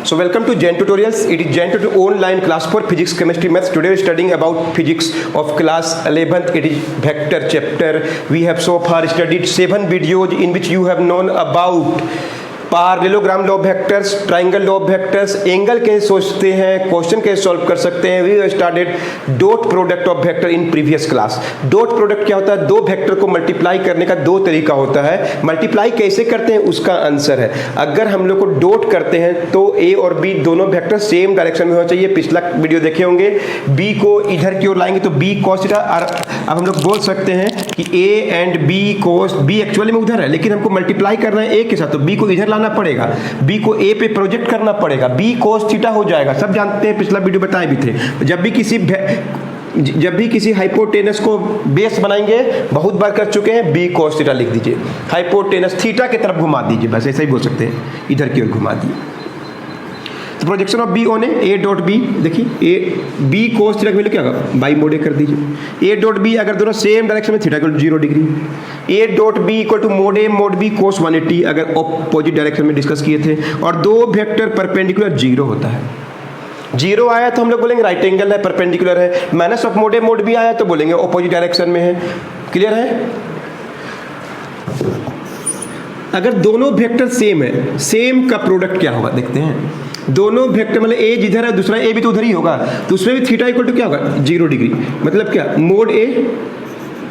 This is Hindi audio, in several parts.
So welcome to Jen Tutorials. It is Jen Tutorial online class for physics, chemistry, maths. Today we are studying about physics of class 11th. It is vector chapter. We have so far studied 7 videos in which you have known about parallelogram law of vectors, triangle law of vectors, angle कैसे सोचते हैं, क्वेश्चन कैसे सॉल्व कर सकते हैं. We started dot product of vector in previous class. Dot product क्या होता है? दो वेक्टर को मल्टीप्लाई करने का दो तरीका होता है. मल्टीप्लाई कैसे करते हैं उसका आंसर है. अगर हम लोग को डॉट करते हैं तो ए और बी दोनों वेक्टर सेम डायरेक्शन में होना चाहिए. पिछला वीडियो देखे होंगे. बी को इधर की ओर लाएंगे तो बी कॉस थीटा. अब हम लोग बोल सकते हैं कि A and B cos, B actually में उधर है लेकिन हमको मल्टीप्लाई करना है ए के साथ, तो बी को इधर लाना पड़ेगा, बी को ए पे प्रोजेक्ट करना पड़ेगा. बी कोस थीटा हो जाएगा. सब जानते हैं, पिछला वीडियो बताए भी थे. जब भी किसी हाइपोटेनस को बेस बनाएंगे, बहुत बार कर चुके हैं, बी कोस थीटा लिख दीजिए. हाइपोटेनस थीटा की तरफ घुमा दीजिए, बस ऐसा ही बोल सकते हैं, इधर की ओर घुमा दिए. तो projection of B on A dot B, देखिए ए बी कोस थीटा की वैल्यू क्या होगा, बाई मोड ए कर दीजिए. ए डॉट बी अगर दोनों सेम डायरेक्शन में, थीटा इक्वल टू 0 डिग्री. A dot B equal to mod A mod B cos 180 अगर ऑपोजिट डायरेक्शन में डिस्कस किए थे. और दो वेक्टर परपेंडिकुलर 0 होता है. 0 आया तो हम लोग बोलेंगे राइट एंगल है, परपेंडिकुलर है. Minus of mod A mod B आया तो बोलेंगे ऑपोजिट डायरेक्शन में है. क्लियर है? अगर दोनों वेक्टर सेम है, सेम का प्रोडक्ट क्या होगा देखते हैं. दोनों वेक्टर मतलब ए जिधर है दूसरा ए भी तो उधर ही होगा, तो उसमें भी थीटा इक्वल टू क्या होगा, 0 डिग्री. मतलब क्या,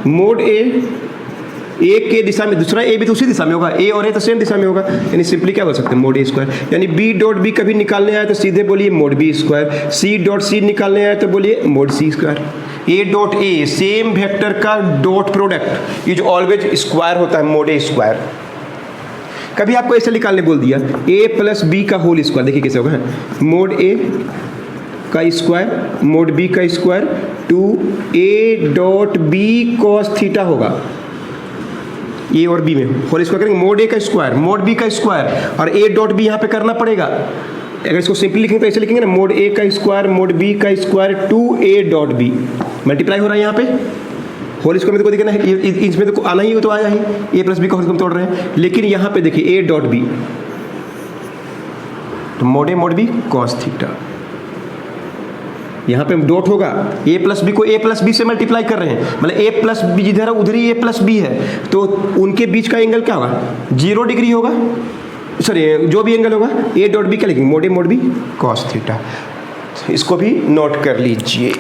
मोड ए एक के दिशा में, दूसरा ए भी तो उसी दिशा में होगा, ए और ए तो सेम दिशा में होगा. यानी सिंपली क्या बोल सकते हैं, मोड ए स्क्वायर. यानी बी डॉट बी कभी निकालने आए तो सीधे बोलिए mod B square. C dot C निकालने आए तो बोलिए mod C square. A dot A same vector का dot product is always square होता है, मोड ए स्क्वायर. कभी आपको ऐसे निकालने बोल दिया a प्लस बी का होल स्क्वायर, देखिए कैसे होगा, मोड ए का स्क्वायर मोड बी का square two A dot B cos theta होगा. ए और बी में होल स्क्वायर करेंगे, मोड ए का स्क्वायर मोड बी का स्क्वायर और ए डॉट बी यहाँ पे करना पड़ेगा. अगर इसको सिंपली लिखेंगे तो ऐसे लिखेंगे ना, मोड ए का स्क्वायर मोड बी का square two A dot B. Multiply हो रहा है यहाँ पे, होल स्क्वायर में तो कोई दिक्कत नहीं, इसमें तो आना ही हो तो आया ही. ए प्लस बी का होल स्क्वायर तोड़ रहे हैं, लेकिन यहाँ पे देखिए ए डॉट बी तो mode A mod B cos theta. यहाँ पे डॉट होगा, ए प्लस बी को ए प्लस बी से मल्टीप्लाई कर रहे हैं, मतलब ए प्लस बी जिधर है उधर ही ए प्लस बी है, तो उनके बीच का एंगल क्या होगा, 0 डिग्री होगा. सॉरी, जो भी एंगल होगा ए डॉट बी क्या लिखेंगे, mode A mod B cos theta. इसको भी नोट कर लीजिए.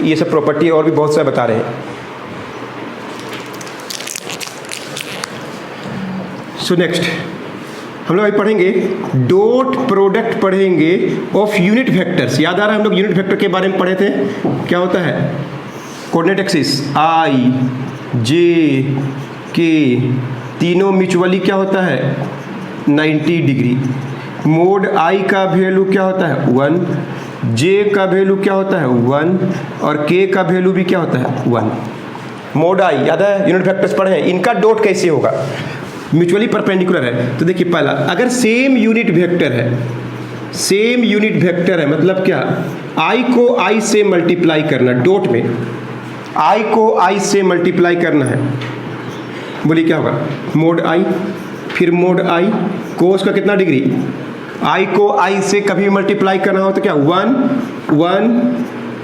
ये सब प्रॉपर्टी और भी बहुत सारे बता रहे हैं. सो नेक्स्ट हम लोग अभी पढ़ेंगे डॉट प्रोडक्ट पढ़ेंगे ऑफ यूनिट वेक्टर्स. याद आ रहा है हम लोग यूनिट वेक्टर के बारे में पढ़े थे. क्या होता है, कोऑर्डिनेट एक्सिस आई जे के तीनों म्यूचुअली क्या होता है, 90 डिग्री. मोड आई का वैल्यू क्या होता है, 1. जे का वैल्यू क्या होता है, 1. और के का वैल्यू भी क्या होता है, 1. मोड आई याद है, यूनिट वेक्टर्स पढ़े हैं. इनका डॉट कैसे होगा, म्यूचुअली परपेंडिकुलर है. तो देखिए पहला, अगर सेम यूनिट वेक्टर है, सेम यूनिट वेक्टर है मतलब क्या, आई को आई से मल्टीप्लाई करना. डॉट में आई को आई से मल्टीप्लाई करना है, बोलिए क्या होगा, मोड आई फिर मोड आई कोस का कितना डिग्री, आई को आई से कभी मल्टीप्लाई करना हो तो क्या 1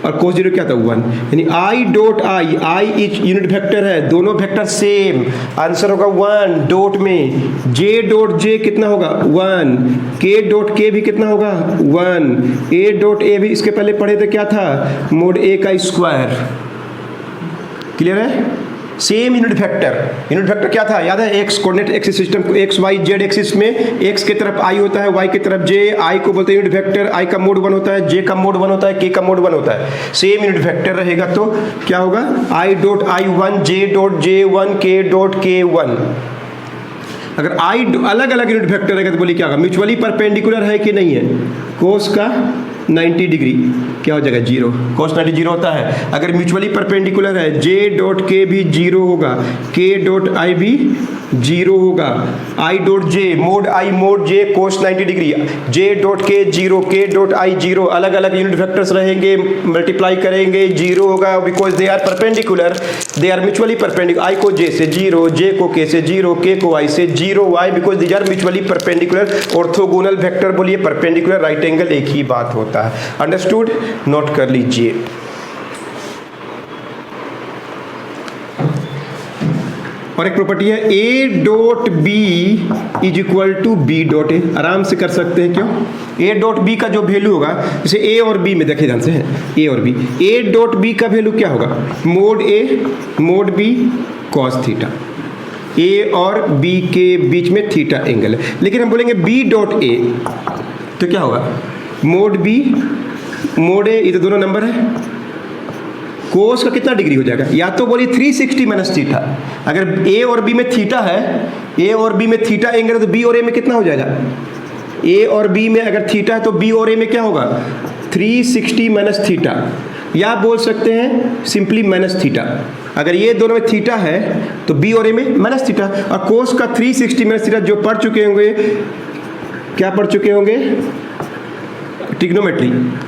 और कोस 0 क्या था 1. यानी आई डॉट आई इच यूनिट वेक्टर है, दोनों वेक्टर सेम, आंसर होगा 1. डॉट में जे डॉट जे कितना होगा 1, के डॉट के भी कितना होगा 1, ए डॉट ए भी इसके पहले पढ़े थे क्या था, मोड ए का स्क्वायर. क्लियर है? सेम यूनिट वेक्टर क्या था याद है, एक्स कोऑर्डिनेट एक्सिस सिस्टम को एक्स वाई जेड एक्सिस में एक्स की तरफ आई होता है, वाई की तरफ जे. आई को बोलते हैं यूनिट वेक्टर, आई का मोड 1 होता है, जे का मोड 1 होता है, के का मोड 1 होता है. सेम यूनिट वेक्टर रहेगा तो क्या होगा, I dot I 1, J dot J 1, के डॉट के 1. अगर आई अलग अलग यूनिट वेक्टर रहेगा तो बोलिए क्या होगा, म्यूचुअली परपेंडिकुलर है कि नहीं है, कोस का 90 डिग्री क्या हो जाएगा, 0. कोस 90 0 होता है. अगर म्यूचुअली परपेंडिकुलर है, जे डॉट के भी 0 होगा, के डॉट आई भी जीरो होगा। I dot J mod I mod J cos 90 degree, J dot K zero, K dot I zero, अलग अलग यूनिट वेक्टर्स रहेंगे, मल्टीप्लाई करेंगे, जीरो होगा because they are perpendicular, they are mutually perpendicular. I को जे से जीरो, जे को के से जीरो, के को आई से zero, why because these are mutually perpendicular. Orthogonal vector बोलिए परपेंडिकुलर, राइट एंगल, एक ही बात होता है। अंडरस्टूड? नोट कर लीजिए। और एक प्रॉपर्टी है A dot B is equal to B dot A. आराम से कर सकते हैं, क्यों? ए डॉट बी का जो वैल्यू होगा, जैसे ए और बी में देखे जानते हैं, ए और बी, ए डॉट बी का वैल्यू क्या होगा? Mod A mod B cos theta. ए और बी के बीच में थीटा एंगल है। लेकिन हम बोलेंगे बी डॉट ए तो क्या होगा? मोड बी मोड ए, ये तो दोनों नंबर है। कोस का कितना डिग्री हो जाएगा? या तो बोलिए 360 माइनस थीटा। अगर ए और बी में थीटा है, ए और बी में थीटा एंगल है, तो बी और ए में कितना हो जाएगा? ए और बी में अगर थीटा है तो बी और ए में क्या होगा? 360 माइनस थीटा। या बोल सकते हैं सिंपली माइनस थीटा। अगर ये दोनों में थीटा है तो बी और ए में माइनस थीटा। और कोस का 360 माइनस थीटा जो पढ़ चुके होंगे, क्या पढ़ चुके होंगे? ट्रिग्नोमेट्री।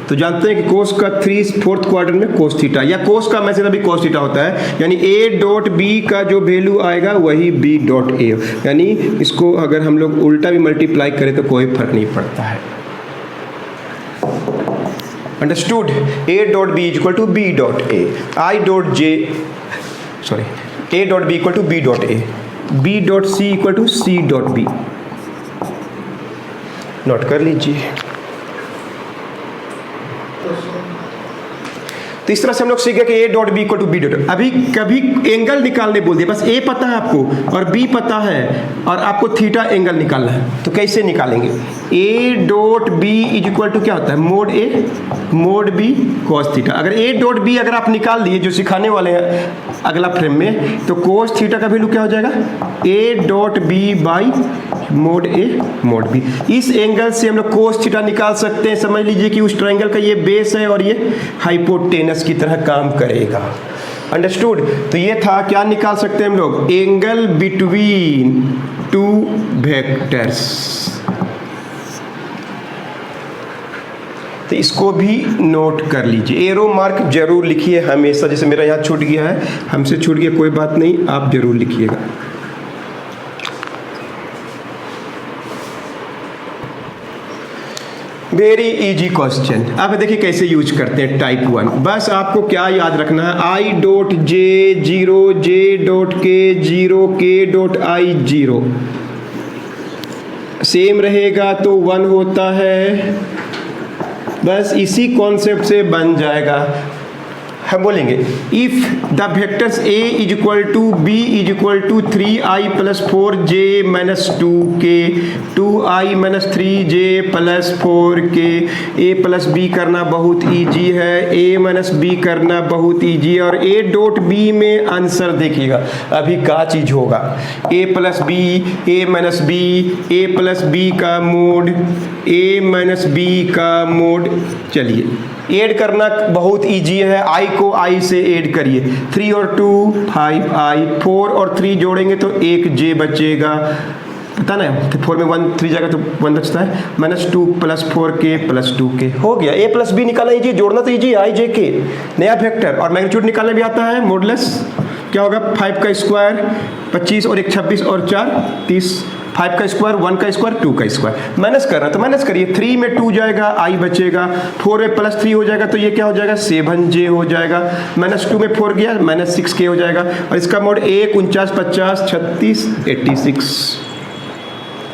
तो जानते हैं कि कोस का 3/4 क्वाड्रेंट में कोस थीटा, या कोस का मैसेज अभी कोस थीटा होता है, यानी ए डॉट बी का जो वैल्यू आएगा वही बी डॉट ए। यानी इसको अगर हम लोग उल्टा भी मल्टीप्लाई करें तो कोई फर्क नहीं पड़ता है। Understood? A dot B is equal to B dot A, I dot J sorry A dot B equal to B dot A, B dot C equal to C dot B. Note कर लीजिए। तो इस तरह से हम लोग सीख गए कि A dot B equal to B dot. अभी कभी एंगल निकालने बोल दिया, बस ए पता है आपको और बी पता है और आपको थीटा एंगल निकालना है, तो कैसे निकालेंगे? A dot B is equal to क्या होता है? Mod A mod B cos theta. अगर ए डॉट बी अगर आप निकाल दिए, जो सिखाने वाले हैं अगला फ्रेम में, तो कोस थीटा का वैल्यू क्या हो जाएगा? A dot B by mod A mod B. इस एंगल से हम लोग कोस थीटा निकाल सकते हैं। समझ लीजिए कि उस ट्रायंगल का ये बेस है और ये हाइपोटेनस की तरह काम करेगा। अंडरस्टूड? तो ये था, क्या निकाल सकते हैं हम लोग? Angle between two vectors. तो इसको भी नोट कर लीजिए, एरो मार्क जरूर लिखिए हमेशा। जैसे मेरा यहाँ छूट गया है, हमसे छूट गया, कोई बात नहीं, आप जरूर लिखिएगा। Very easy question. अब देखिए कैसे यूज करते हैं टाइप 1। बस आपको क्या याद रखना है? आई dot J zero, J dot K zero, K dot I zero. Same रहेगा तो 1 होता है। बस इसी कॉन्सेप्ट से बन जाएगा। हम बोलेंगे if the vectors a is equal to B is equal to 3i plus 4j minus 2k, 2i minus 3j plus 4k। a plus B करना बहुत इजी है, a माइनस बी करना बहुत इजी है। और a डॉट बी में आंसर देखिएगा अभी क्या चीज होगा? a plus B, a minus B, a plus B का मोड, a माइनस बी का मोड। चलिए ऐड करना बहुत इजी है। i को i से ऐड करिए, 3 और 2 5i, 4 और 3 जोड़ेंगे तो 1j बचेगा, पता ना? 4 में 1 3 जाएगा तो 1 बचता है, minus 2 plus 4k plus 2k हो गया। a प्लस बी निकालना इजी, जोड़ना तो इजी, i j k नया वेक्टर। और मैग्नीट्यूड निकालना भी आता है, मॉडुलस क्या होगा? 5 का स्क्वायर 25 और 1 26 और 4 30, 5 का स्क्वायर 1 का स्क्वायर 2 का स्क्वायर। माइनस करना तो माइनस करिए, 3 में 2 जाएगा, i बचेगा, 4 में प्लस 3 हो जाएगा तो ये क्या हो जाएगा? 7j हो जाएगा, माइनस 2 में 4 गया, माइनस 6k हो जाएगा। और इसका मोड 1 49 50 36 86।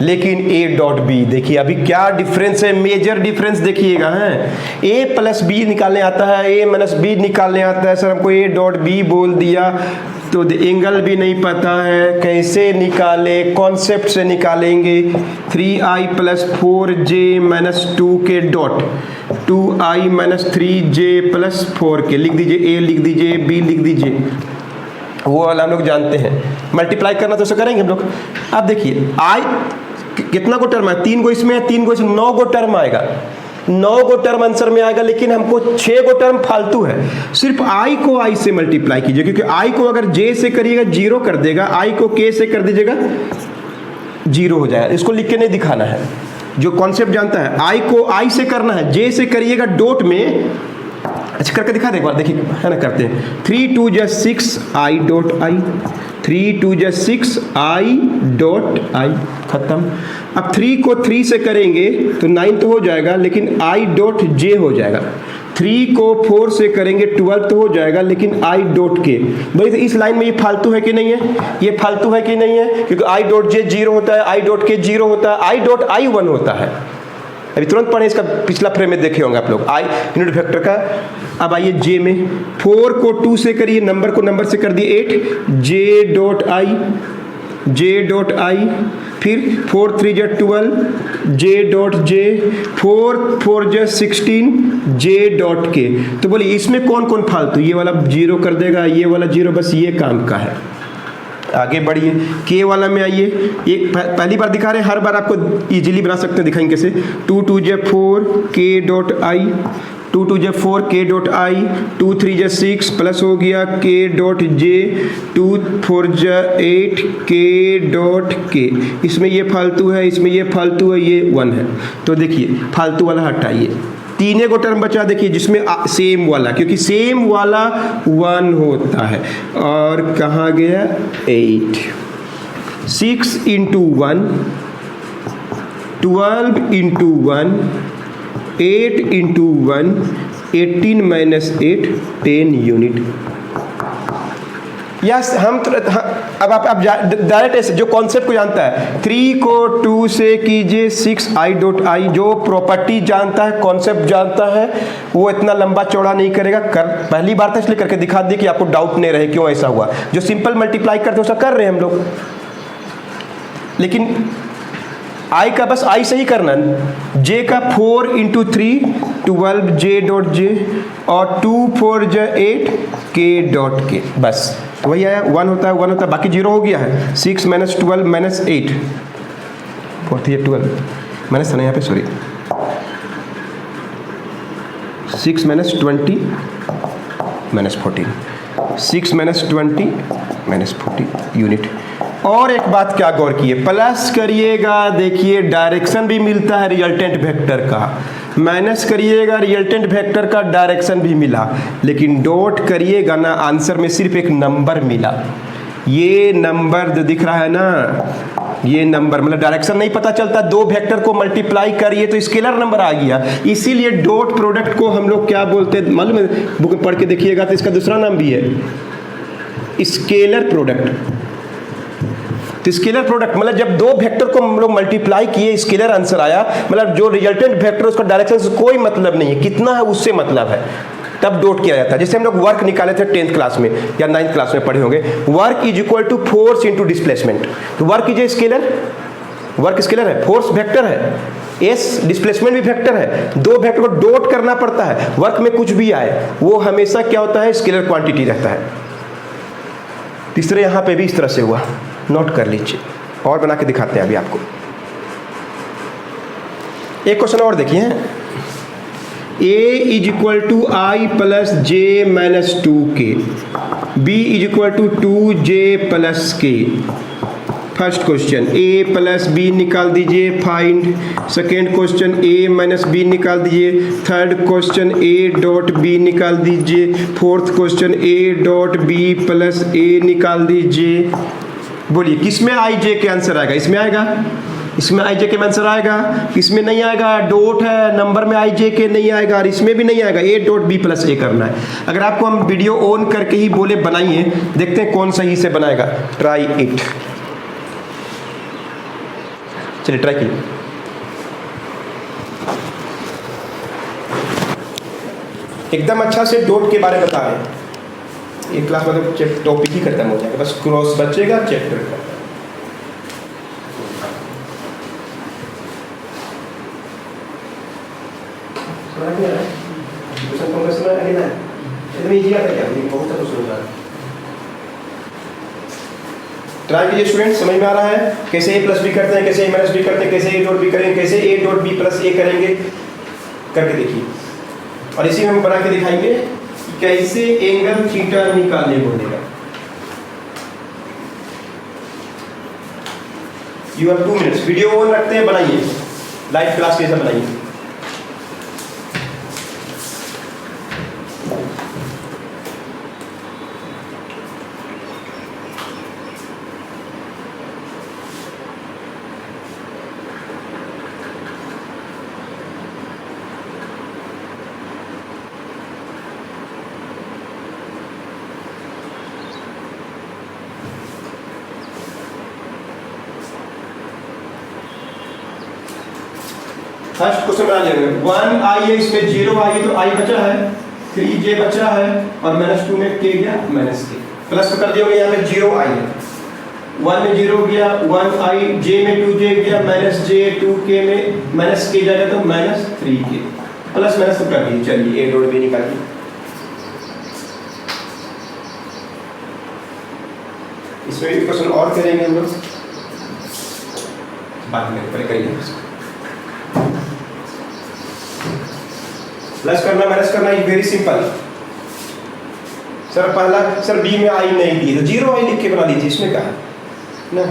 लेकिन a डॉट बी देखिए अभी क्या डिफरेंस है, मेजर डिफरेंस देखिएगा। है a प्लस बी निकालने आता है, a माइनस बी निकालने आता है। सर हमको a डॉट बी बोल दिया तो एंगल भी नहीं पता है, कैसे निकाले? कॉन्सेप्ट से निकालेंगे। 3i plus 4j minus 2k dot 2i minus 3j plus 4k। लिख दीजिए, a लिख दीजिए, b लिख दीजिए, वो वाला हम लोग जानते हैं। मल्टीप्लाई करना तो उसे करेंगे हम लोग। अब देखिए i कितना को टर्म है? 3 को इसमें है, 3 को इसमें, 9 को टर्म आएगा। 9 गो टर्म आंसर में आएगा, लेकिन हमको 6 गो टर्म फालतू है। सिर्फ आई को आई से मल्टीप्लाई कीजिए, क्योंकि आई को अगर जे से करिएगा 0 कर देगा, आई को के से कर दीजिएगा 0 हो जाएगा। इसको लिख के नहीं दिखाना है, जो कॉन्सेप्ट जानता है आई को आई से करना है, जे से करिएगा डॉट में। अच्छा करके दिखा दे एक बार, देखिए है ना, करते हैं। 3 2 जा 6 आई डॉट आई, 3 2 जा 6 आई डॉट आई, खत्म। अब 3 को 3 से करेंगे तो 9 तो हो जाएगा, लेकिन आई डॉट जे हो जाएगा। 3 को 4 से करेंगे 12 तो हो जाएगा, लेकिन आई डॉट के। भाई तो इस लाइन में ये फालतू है कि नहीं है? ये फालतू है कि नहीं है? क्योंकि आई डॉट जे 0 होता है, आई डॉट के 0 होता है, आई डॉट आई 1 होता है। अभी तुरंत पढ़े, इसका पिछला फ्रेम में देखे होंगे आप लोग आई यूनिट वेक्टर का। अब आइए जे में, 4 को 2 से करिए, नंबर को नंबर से कर दिए 8, J dot I, J dot I, फिर 4 3 जा 12, जे डॉट जे, 4 4 जा 16, जे डॉट के। तो बोलिए इसमें कौन कौन फालतू? ये वाला 0 कर देगा, ये वाला 0, बस ये काम का है। आगे बढ़िए, के वाला में आइए। एक पहली बार दिखा रहे हैं, हर बार आपको इजीली बना सकते हैं, दिखाएंगे कैसे। 2 2 जा 4 के डॉट आई, 2 2 जा 4 के डॉट आई, 2 3 जा 6 प्लस हो गया के डॉट जे, 2 4 जा 8 के डॉट के। इसमें ये फालतू है, इसमें ये फालतू है, ये 1 है। तो देखिए फालतू वाला हटाइए, 3 को टर्म बचा, देखिए जिसमें सेम वाला, क्योंकि सेम वाला 1 होता है। और कहाँ गया 8, 6 into 1, 12 into 1, 8 into 1, 18 minus 8, 10 unit. Yes हम अब आप डायरेक्ट ऐसे जो कॉन्सेप्ट को जानता है, 3 को 2 से कीजिए 6 आई डॉट आई। जो प्रॉपर्टी जानता है, कॉन्सेप्ट जानता है, वो इतना लंबा चौड़ा नहीं करेगा। पहली बार था इसलिए करके दिखा दिए कि आपको डाउट नहीं रहे क्यों ऐसा हुआ। जो सिंपल मल्टीप्लाई करते हैं उसका कर रहे हैं हम लोग, लेकिन आई का बस आई से ही करना। जे का 4 इंटू 3 12 जे डॉट जे, और 2 4 जा 8 के डॉट के, बस वही आया। 1 होता है 1 होता है, बाकी 0 हो गया है। 6 माइनस 12 माइनस 8, 4 3 12 माइनस था ना यहाँ पे, sorry, 6 minus 20 minus 14, 6 minus 20 minus 40 unit. और एक बात क्या गौर किए, प्लस करिएगा, देखिए डायरेक्शन भी मिलता है रिजल्टेंट वेक्टर का, माइनस करिएगा रिजल्टेंट वेक्टर का डायरेक्शन भी मिला, लेकिन डॉट करिएगा ना, आंसर में सिर्फ एक नंबर मिला। ये नंबर जो दिख रहा है ना, ये नंबर मतलब डायरेक्शन नहीं पता चलता। 2 वेक्टर को मल्टीप्लाई करिए तो स्केलर नंबर आ गया। इसीलिए डॉट प्रोडक्ट को हम लोग क्या बोलते हैं मालूम है? बुक में पढ़ के देखिएगा तो इसका दूसरा नाम भी है स्केलर प्रोडक्ट। तो स्केलर प्रोडक्ट मतलब जब 2 वेक्टर को हम लोग मल्टीप्लाई किए, स्केलर आंसर आया, मतलब जो रिजल्टेंट वेक्टर उसका डायरेक्शन से कोई मतलब नहीं है, कितना है उससे मतलब है, तब डॉट किया जाता है। जैसे हम लोग वर्क निकाले थे 10th क्लास में या 9th क्लास में पढ़े होंगे, work is equal to force into displacement. तो work is a scalar, work scalar है, फोर्स वेक्टर है, एस डिस्प्लेसमेंट भी वेक्टर है। 2 वेक्टर को डॉट करना पड़ता है। वर्क में कुछ भी आए वो हमेशा क्या होता है, स्केलर क्वांटिटी रहता है। तीसरे यहाँ पे भी इस तरह से हुआ, नोट कर लीजिए। और बना के दिखाते हैं अभी आपको। एक क्वेश्चन और देखिए, A is equal to I plus J minus 2k, B is equal to 2j plus k। First question A plus B निकाल दीजिए, find. Second question A minus B निकाल दीजिए। Third question A dot B निकाल दीजिए। Fourth question A dot B plus A निकाल दीजिए। बोलिए किसमें आई जे के आंसर आएगा? इसमें आएगा, इसमें आई जे के आंसर आएगा, इसमें नहीं आएगा, डॉट है, नंबर में आई जे के नहीं आएगा, और इसमें भी नहीं आएगा। ए डॉट बी प्लस ए करना है। अगर आपको हम वीडियो ऑन करके ही बोले बनाइए, देखते हैं कौन सही से बनाएगा। ट्राई इट, चलिए ट्राई कीजिए। एकदम अच्छा से डॉट के बारे में बता रहे हैं। एक क्लास मतलब टॉपिक ही खत्म हो जाएगा, बस क्रॉस बचेगा, चैप्टर का। ट्राई कीजिए स्टूडेंट, समझ में आ रहा है कैसे ए प्लस बी करते हैं, कैसे ए माइनस बी करते हैं, कैसे ए डॉट बी करेंगे, कैसे ए डॉट बी प्लस ए करेंगे। करके देखिए, और इसी में हम बना के दिखाएंगे कि कैसे एंगल थीटा निकालने बोलेगा। You have 2 minutes, video on रखते हैं, बनाइए लाइव क्लास कैसा बनाइए। फर्स्ट क्वेश्चन बना लेंगे। 1 आई है, इसमें 0 आई है तो आई बचा है, 3j बचा है, और -2 में k गया -k, प्लस कर दिया यहाँ पे 0 आई है, 1 में 0 गया 1 आई, j में 2j गया -j, 2k में -k जाएगा तो -3k, प्लस माइनस तो कर दिए। चलिए a डॉट b निकालिए। इसमें भी क्वेश्चन और करेंगे हम लोग बाद में, पहले करिए। प्लस करना माइनस करना इज वेरी सिंपल। सर पहला सर बी में आई नहीं दी तो 0 आई लिख के बना लीजिए, इसमें क्या है ना,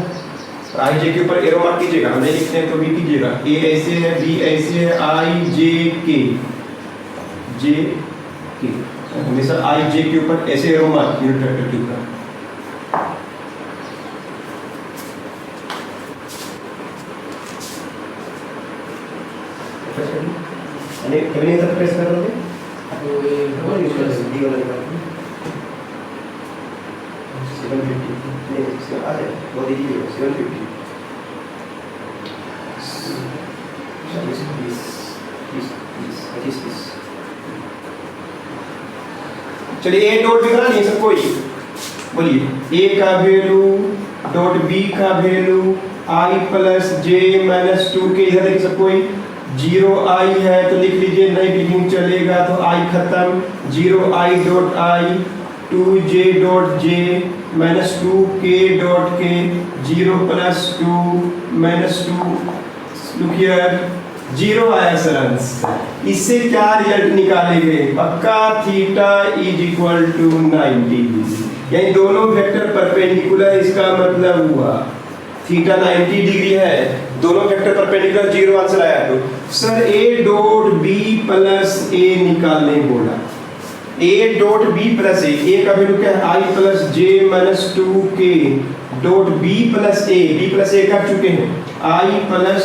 आई जे के ऊपर एरो मार्क कीजिएगा, हम नहीं लिखते हैं तो भी कीजिएगा। ए ऐसे है, बी ऐसे है, आई जे के हमेशा आई जे के ऊपर ऐसे एरो मार्क यूनिट वेक्टर के ऊपर। कभी तक प्रेस कर दोगे तो ये डबल यूज कर सकते डी वाला निकाल 750 नहीं आ जाए वो दीजिए 750 20 चलिए ए डॉट भी बना लिए सब कोई बोलिए। ए का वैल्यू डॉट बी का वैल्यू आई प्लस जे माइनस 2 के इधर देखिए सब कोई 0 आई है तो लिख लीजिए, नहीं लिखेंगे चलेगा तो आई खत्म, 0 I dot I, 2j dot j minus 2k dot k, 0 plus 2 minus 2, look here 0 आया सर आंसर। इससे क्या रिजल्ट निकालेंगे, पक्का theta is equal to 90 degree, यानी दोनों वेक्टर परपेंडिकुलर, इसका मतलब हुआ थीटा 90 डिग्री है, दोनों वेक्टर परपेंडिकुलर, 0 आंसर आया। तो sir a dot b plus a निकालने बोला, a dot b plus a का वैल्यू क्या है i plus j minus 2k dot b plus a कर चुके हैं, i plus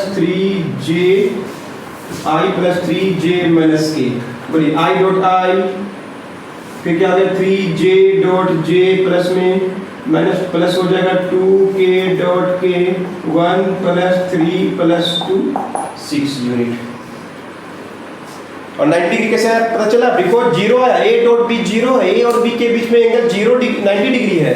3j minus k, बोलिए i डॉट i, फिर क्या है 3j डॉट j प्लस में माइनस प्लस हो जाएगा 2k dot k, 1 plus 3 plus 2 6 unit. और 90 डिग्री कैसे पता चला, बिकॉज 0 आया, a डॉट b 0 है, a और b के बीच में एंगल 90 डिग्री है।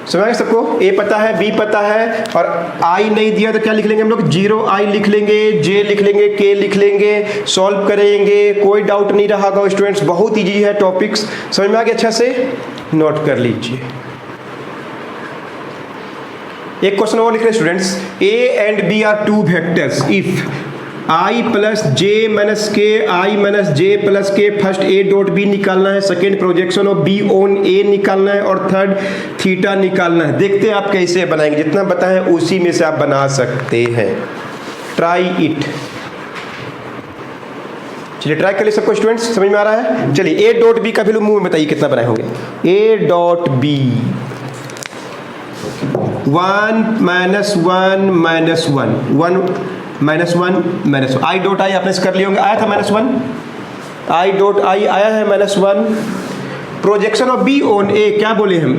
समझ सबको, a पता है, b पता है, और i नहीं दिया तो क्या लिख लेंगे हम लोग, 0 i लिख लेंगे, j लिख लेंगे, k लिख लेंगे, सॉल्व करेंगे, कोई डाउट नहीं रहा होगा स्टूडेंट्स, बहुत इजी है टॉपिक्स, समझ में आ गया, अच्छा से नोट कर लीजिए। एक क्वेश्चन और लिख रहे students, a and b are two vectors if i plus j minus K, i minus j plus K, first a dot b निकालना है, second projection of b on a निकालना है, और थर्ड थीटा निकालना है। देखते हैं आप कैसे बनाएंगे, जितना बताएं उसी में से आप बना सकते हैं, ट्राई इट। चलिए ट्राई कर लीजिए सबको स्टूडेंट्स, समझ में आ रहा है। चलिए a डॉट b का वैल्यू मुंह में बताइए कितना बनाए होंगे, a dot b 1 minus 1 minus 1 minus 1 I dot आई आपने कर लिए होंगे, आया था -1, आई डॉट आई आया है -1, projection of B on A, क्या बोले हम,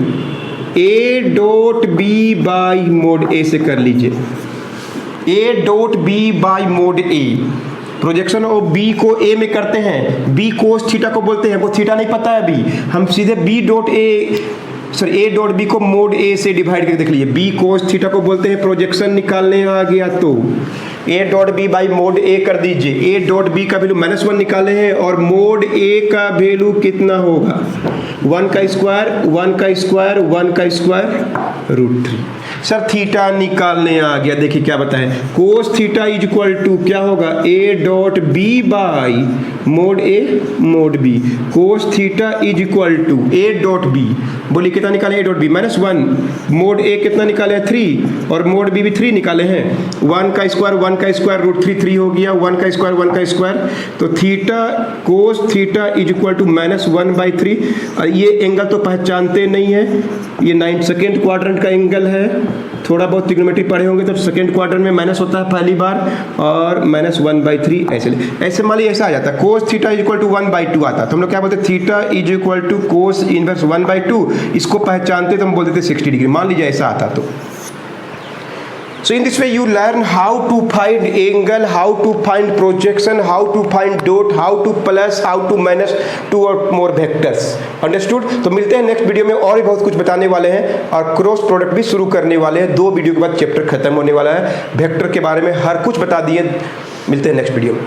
A dot B by mod A से कर लीजिए, A dot B by mod A, projection of B को ए में करते हैं, बी कोस थीटा को बोलते हैं, वो थीटा नहीं पता है अभी, हम सीधे B dot A sorry A dot B को मोड ए से डिवाइड करके देख लीजिए, बी कोस थीटा को बोलते हैं, प्रोजेक्शन निकालने आ गया तो A dot B by mod A कर दीजिए, ए डॉट बी का वैल्यू -1 निकाले हैं, और मोड ए का वैल्यू कितना होगा, 1 का स्क्वायर 1 का स्क्वायर 1 का स्क्वायर √3। सर थीटा निकालने आ गया, देखिए क्या बताएं, cos theta is equal to क्या होगा, a dot B by mod A mod B. Cos theta is equal to a dot B, बोलिए कितना निकाले, a dot B -1, mod A कितना निकाले 3 और मोड बी भी 3 निकाले हैं। 1 का स्क्वायर 1 का स्क्वायर √3 3 हो गया, 1 का स्क्वायर 1 का स्क्वायर, तो theta cos theta is equal to -1/3। और ये एंगल तो पहचानते नहीं है, ये 9 सेकेंड क्वाड्रेंट का एंगल है, थोड़ा बहुत ट्रिग्नोमेट्री पढ़े होंगे तब सेकेंड क्वाड्रेंट में माइनस होता है पहली बार, और -1/3 ऐसे मान लीजिए ऐसा आ जाता है, cos theta is equal to 1/2 आता है, तो हम लोग क्या बोलते हैं, theta is equal to cos inverse 1/2, इसको पहचानते तो हम बोल देते 60 डिग्री, मान लीजिए ऐसा आता तो। So in this way you learn how to find angle, how to find projection, how to find dot, how to plus, how to minus 2 or more vectors. Understood? तो मिलते हैं नेक्स्ट वीडियो में, और भी बहुत कुछ बताने वाले हैं और क्रॉस प्रोडक्ट भी शुरू करने वाले हैं। 2 वीडियो के बाद चैप्टर खत्म होने वाला है, वेक्टर के बारे में हर कुछ बता दिए। मिलते हैं नेक्स्ट वीडियो में।